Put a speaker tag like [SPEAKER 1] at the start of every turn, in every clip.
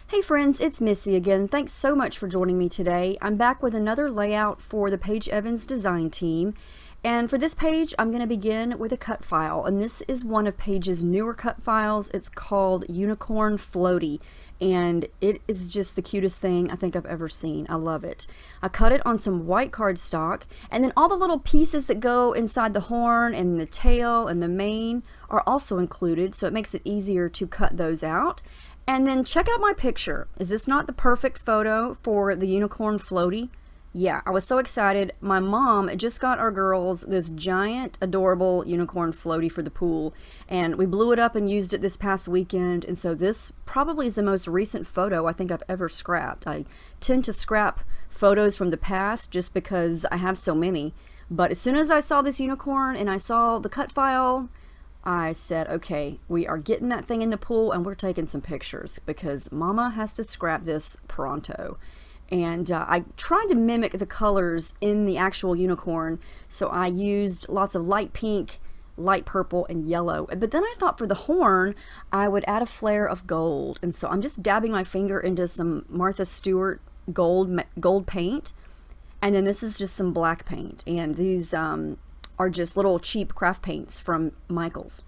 [SPEAKER 1] Hey friends, it's Missy again. Thanks so much for joining me today. I'm back with another layout for the Paige Evans design team. And for this page, I'm going to begin with a cut file. And this is one of Paige's newer cut files. It's called Unicorn Floaty. And it is just the cutest thing I think I've ever seen. I love it. I cut it on some white cardstock. And then all the little pieces that go inside the horn and the tail and the mane are also included. So it makes it easier to cut those out. And then check out my picture. Is this not the perfect photo for the unicorn floaty? Yeah, I was so excited. My mom just got our girls this giant, adorable unicorn floaty for the pool, and we blew it up and used it this past weekend. And so this probably is the most recent photo I think I've ever scrapped. I tend to scrap photos from the past just because I have so many. But as soon as I saw this unicorn and I saw the cut file, I said, okay, we are getting that thing in the pool and we're taking some pictures because Mama has to scrap this pronto. And I tried to mimic the colors in the actual unicorn, so I used lots of light pink, light purple, and yellow. But then I thought for the horn, I would add a flare of gold. And so I'm just dabbing my finger into some Martha Stewart gold paint. And then this is just some black paint. And these are just little cheap craft paints from Michael's.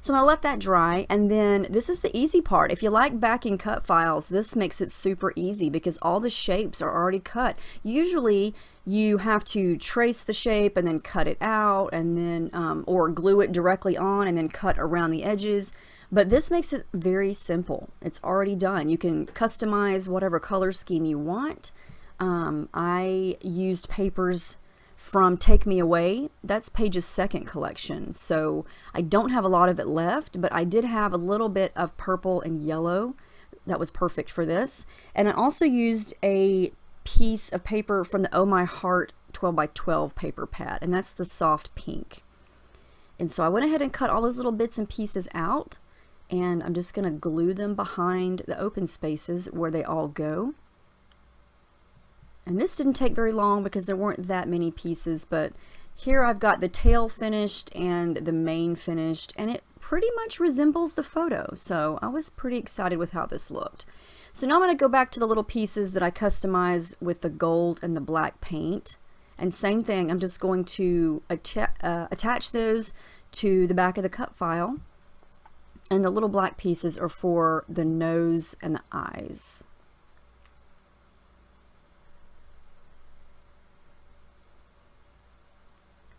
[SPEAKER 1] So I'm gonna let that dry, and then this is the easy part. If you like backing cut files, this makes it super easy because all the shapes are already cut. Usually you have to trace the shape and then cut it out, and then or glue it directly on and then cut around the edges. But this makes it very simple. It's already done. You can customize whatever color scheme you want. I used papers from Take Me Away. That's Paige's second collection, so I don't have a lot of it left, but I did have a little bit of purple and yellow that was perfect for this. And I also used a piece of paper from the Oh My Heart 12 by 12 paper pad, and that's the soft pink. And so I went ahead and cut all those little bits and pieces out, and I'm just gonna glue them behind the open spaces where they all go. And this didn't take very long because there weren't that many pieces, but here I've got the tail finished and the mane finished, and it pretty much resembles the photo. So I was pretty excited with how this looked. So now I'm going to go back to the little pieces that I customized with the gold and the black paint. And same thing, I'm just going to attach those to the back of the cut file. And the little black pieces are for the nose and the eyes.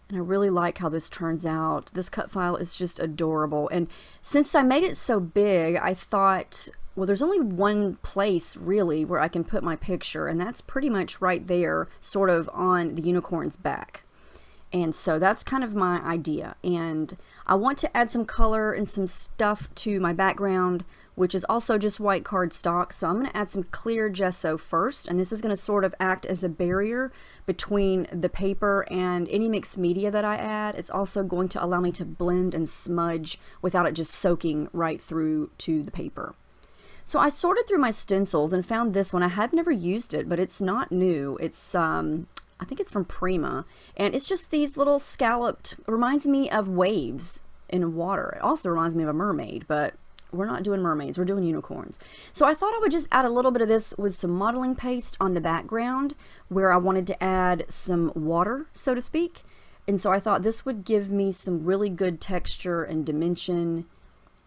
[SPEAKER 1] And I really like how this turns out. This cut file is just adorable. And since I made it so big, I thought, well, there's only one place really where I can put my picture, and that's pretty much right there, sort of on the unicorn's back. And so that's kind of my idea. And I want to add some color and some stuff to my background, which is also just white cardstock. So I'm going to add some clear gesso first, and this is going to sort of act as a barrier between the paper and any mixed media that I add. It's also going to allow me to blend and smudge without it just soaking right through to the paper. So I sorted through my stencils and found this one. I have never used it, but it's not new. It's I think it's from Prima, and it's just these little scalloped, reminds me of waves in water. It also reminds me of a mermaid, but we're not doing mermaids, we're doing unicorns. So I thought I would just add a little bit of this with some modeling paste on the background where I wanted to add some water, so to speak. And so I thought this would give me some really good texture and dimension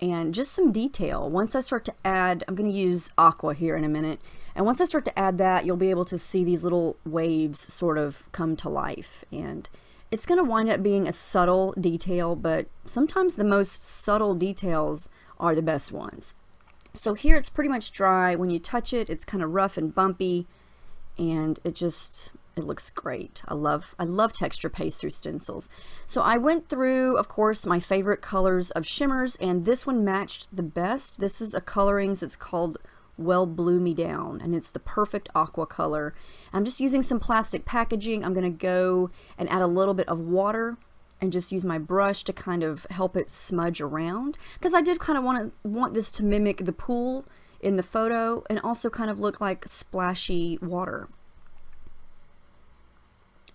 [SPEAKER 1] and just some detail. Once I start to add, I'm going to use aqua here in a minute, and once I start to add that, you'll be able to see these little waves sort of come to life. And it's going to wind up being a subtle detail, but sometimes the most subtle details are the best ones. So here it's pretty much dry. When you touch it, it's kind of rough and bumpy, and it looks great. I love texture paste through stencils. So I went through, of course, my favorite colors of shimmers, and this one matched the best. This is a colorings that's called Well Blue Me Down, and it's the perfect aqua color. I'm just using some plastic packaging. I'm going to go and add a little bit of water and just use my brush to kind of help it smudge around, because I did kind of want this to mimic the pool in the photo and also kind of look like splashy water.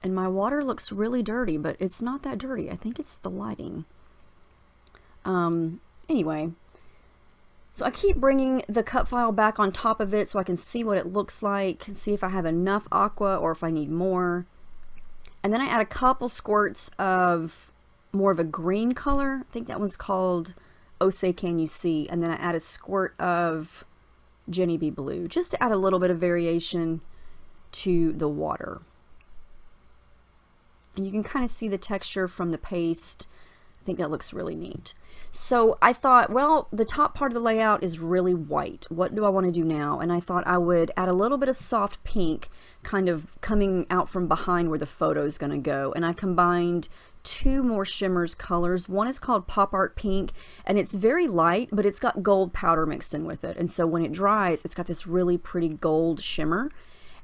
[SPEAKER 1] And my water looks really dirty, but it's not that dirty. I think it's the lighting. Anyway, So I keep bringing the cut file back on top of it so I can see what it looks like, see if I have enough aqua or if I need more. And then I add a couple squirts of more of a green color. I think that one's called Oh Say Can You See. And then I add a squirt of Jenny B Blue, just to add a little bit of variation to the water. And you can kind of see the texture from the paste. I think that looks really neat. So I thought, well, the top part of the layout is really white. What do I want to do now? And I thought I would add a little bit of soft pink kind of coming out from behind where the photo is going to go. And I combined two more shimmers colors. One is called Pop Art Pink, and it's very light, but it's got gold powder mixed in with it. And so when it dries, it's got this really pretty gold shimmer.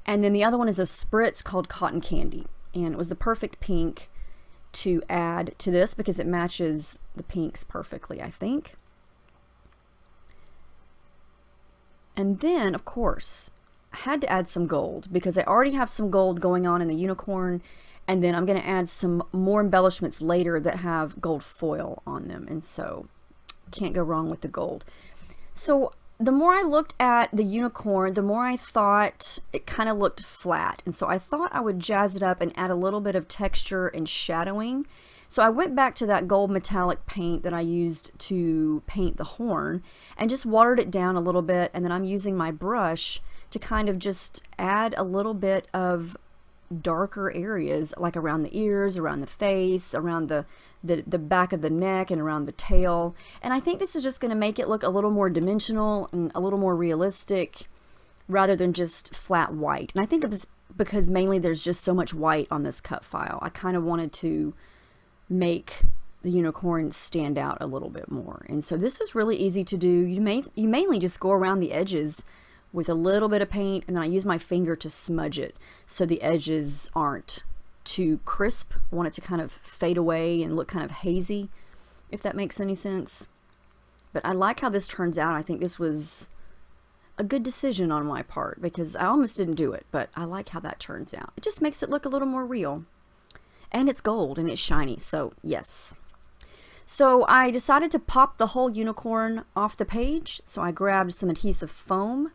[SPEAKER 1] And then the other one is a spritz called Cotton Candy. And it was the perfect pink to add to this because it matches the pinks perfectly, I think. And then, of course, I had to add some gold because I already have some gold going on in the unicorn, and then I'm going to add some more embellishments later that have gold foil on them, and so can't go wrong with the gold. So the more I looked at the unicorn, the more I thought it kind of looked flat. And so I thought I would jazz it up and add a little bit of texture and shadowing. So I went back to that gold metallic paint that I used to paint the horn and just watered it down a little bit. And then I'm using my brush to kind of just add a little bit of darker areas, like around the ears, around the face, around the back of the neck, and around the tail. And I think this is just going to make it look a little more dimensional and a little more realistic rather than just flat white. And I think it's because mainly there's just so much white on this cut file. I kind of wanted to make the unicorn stand out a little bit more. And so this is really easy to do. You mainly just go around the edges with a little bit of paint, and then I use my finger to smudge it so the edges aren't too crisp. I want it to kind of fade away and look kind of hazy, if that makes any sense. But I like how this turns out. I think this was a good decision on my part because I almost didn't do it, but I like how that turns out. It just makes it look a little more real. And it's gold and it's shiny, so yes. So I decided to pop the whole unicorn off the page. So I grabbed some adhesive foam,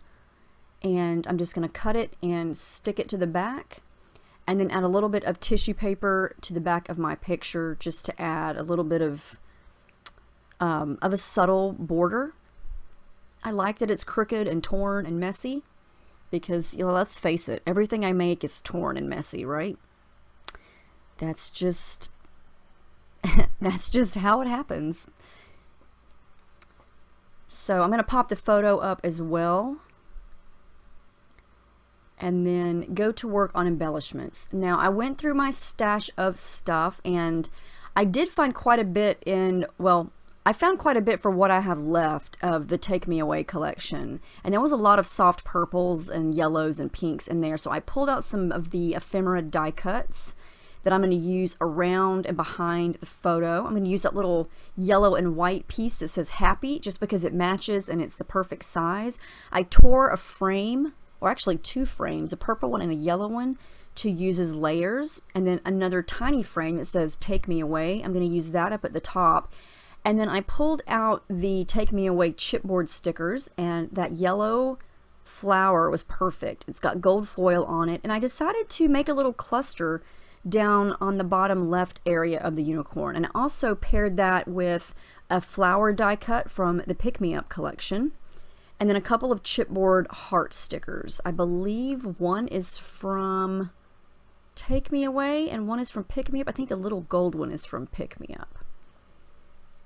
[SPEAKER 1] and I'm just going to cut it and stick it to the back, and then add a little bit of tissue paper to the back of my picture just to add a little bit of a subtle border. I like that it's crooked and torn and messy because, you know, let's face it, everything I make is torn and messy, right? That's just that's just how it happens. So I'm going to pop the photo up as well, and then go to work on embellishments. Now, I went through my stash of stuff, and I did find quite a bit I found quite a bit for what I have left of the Take Me Away collection. And there was a lot of soft purples and yellows and pinks in there, so I pulled out some of the ephemera die cuts that I'm going to use around and behind the photo. I'm going to use that little yellow and white piece that says happy just because it matches and it's the perfect size. I tore a frame, or actually two frames, a purple one and a yellow one, to use as layers, and then another tiny frame that says Take Me Away. I'm going to use that up at the top. And then I pulled out the Take Me Away chipboard stickers, and that yellow flower was perfect. It's got gold foil on it, and I decided to make a little cluster down on the bottom left area of the unicorn, and I also paired that with a flower die cut from the Pick Me Up collection, and then a couple of chipboard heart stickers. I believe one is from Take Me Away and one is from Pick Me Up. I think the little gold one is from Pick Me Up.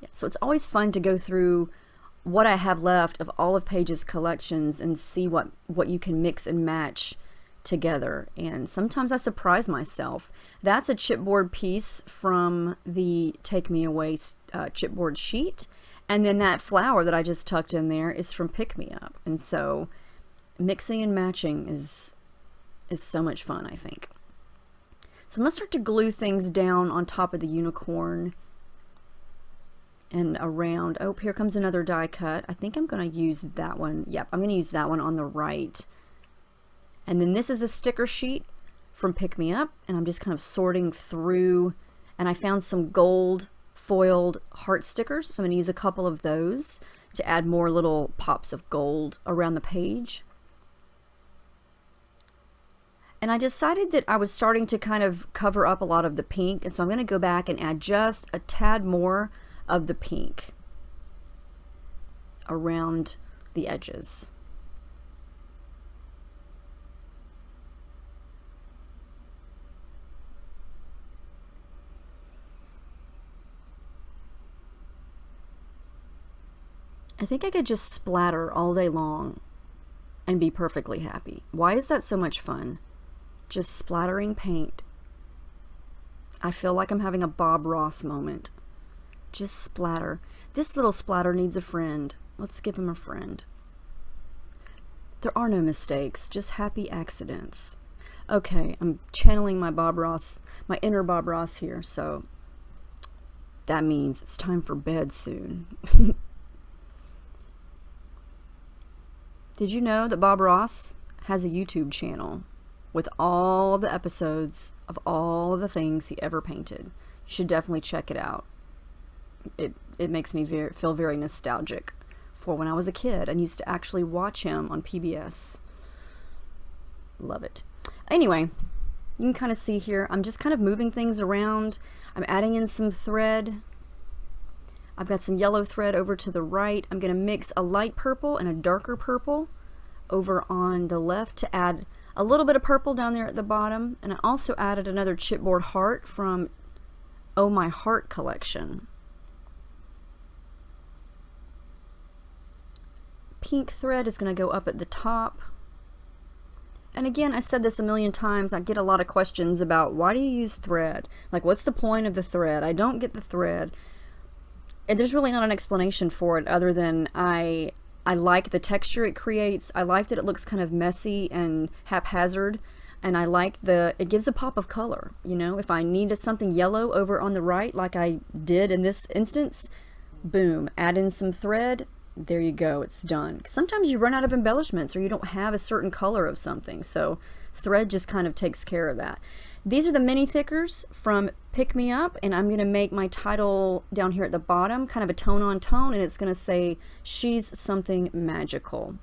[SPEAKER 1] Yeah, so it's always fun to go through what I have left of all of Paige's collections and see what you can mix and match together. And sometimes I surprise myself. That's a chipboard piece from the Take Me Away chipboard sheet. And then that flower that I just tucked in there is from Pick Me Up. And so mixing and matching is so much fun, I think. So I'm going to start to glue things down on top of the unicorn and around. Oh, here comes another die cut. I think I'm going to use that one. Yep, I'm going to use that one on the right. And then this is the sticker sheet from Pick Me Up, and I'm just kind of sorting through, and I found some gold foiled heart stickers, so I'm going to use a couple of those to add more little pops of gold around the page. And I decided that I was starting to kind of cover up a lot of the pink, and so I'm going to go back and add just a tad more of the pink around the edges. I think I could just splatter all day long and be perfectly happy. Why is that so much fun? Just splattering paint. I feel like I'm having a Bob Ross moment. Just splatter. This little splatter needs a friend. Let's give him a friend. There are no mistakes, just happy accidents. Okay, I'm channeling my Bob Ross, my inner Bob Ross here, so that means it's time for bed soon. Did you know that Bob Ross has a YouTube channel with all the episodes of all of the things he ever painted? You should definitely check it out. It makes me feel very nostalgic for when I was a kid and used to actually watch him on PBS. Love it. Anyway, you can kind of see here, I'm just kind of moving things around. I'm adding in some thread. I've got some yellow thread over to the right. I'm going to mix a light purple and a darker purple over on the left to add a little bit of purple down there at the bottom. And I also added another chipboard heart from Oh My Heart collection. Pink thread is going to go up at the top. And again, I said this a million times, I get a lot of questions about why do you use thread? Like, what's the point of the thread? I don't get the thread. And there's really not an explanation for it other than I like the texture it creates. I like that it looks kind of messy and haphazard. And I like it gives a pop of color. You know, if I needed something yellow over on the right, like I did in this instance, boom, add in some thread. There you go, it's done. Sometimes you run out of embellishments or you don't have a certain color of something. So thread just kind of takes care of that. These are the mini thickers from Pick Me Up, and I'm going to make my title down here at the bottom kind of a tone on tone, and it's going to say, She's Something Magical.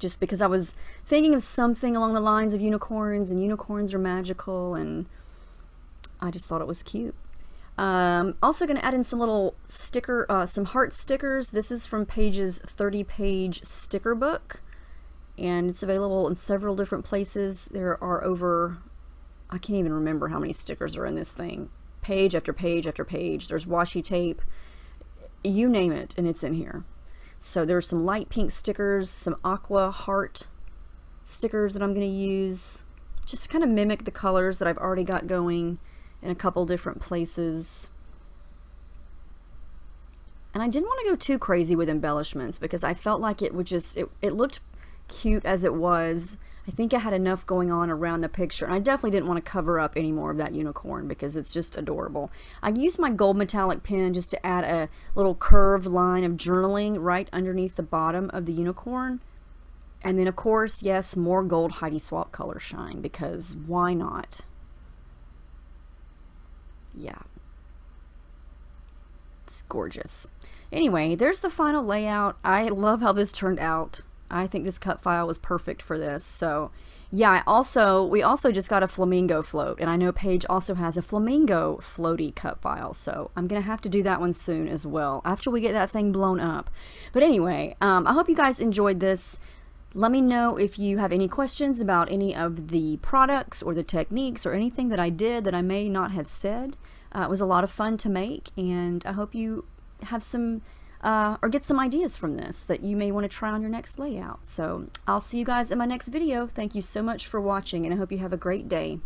[SPEAKER 1] Just because I was thinking of something along the lines of unicorns, and unicorns are magical, and I just thought it was cute. Also going to add in some little sticker, some heart stickers. This is from Paige's 30-page sticker book, and it's available in several different places. There are over, I can't even remember how many stickers are in this thing. Page after page after page. There's washi tape. You name it, and it's in here. So there's some light pink stickers, some aqua heart stickers that I'm going to use. Just to kind of mimic the colors that I've already got going in a couple different places. And I didn't want to go too crazy with embellishments because I felt like it would just, it looked cute as it was. I think I had enough going on around the picture, and I definitely didn't want to cover up any more of that unicorn because it's just adorable. I used my gold metallic pen just to add a little curved line of journaling right underneath the bottom of the unicorn. And then, of course, yes, more gold Heidi Swapp color shine, because why not? Yeah. It's gorgeous. Anyway, there's the final layout. I love how this turned out. I think this cut file was perfect for this. So yeah, we also just got a flamingo float, and I know Paige also has a flamingo floaty cut file, so I'm gonna have to do that one soon as well after we get that thing blown up. But anyway, I hope you guys enjoyed this. Let me know if you have any questions about any of the products or the techniques or anything that I did that I may not have said. It was a lot of fun to make, and I hope you have some or get some ideas from this that you may want to try on your next layout. So I'll see you guys in my next video. Thank you so much for watching, and I hope you have a great day.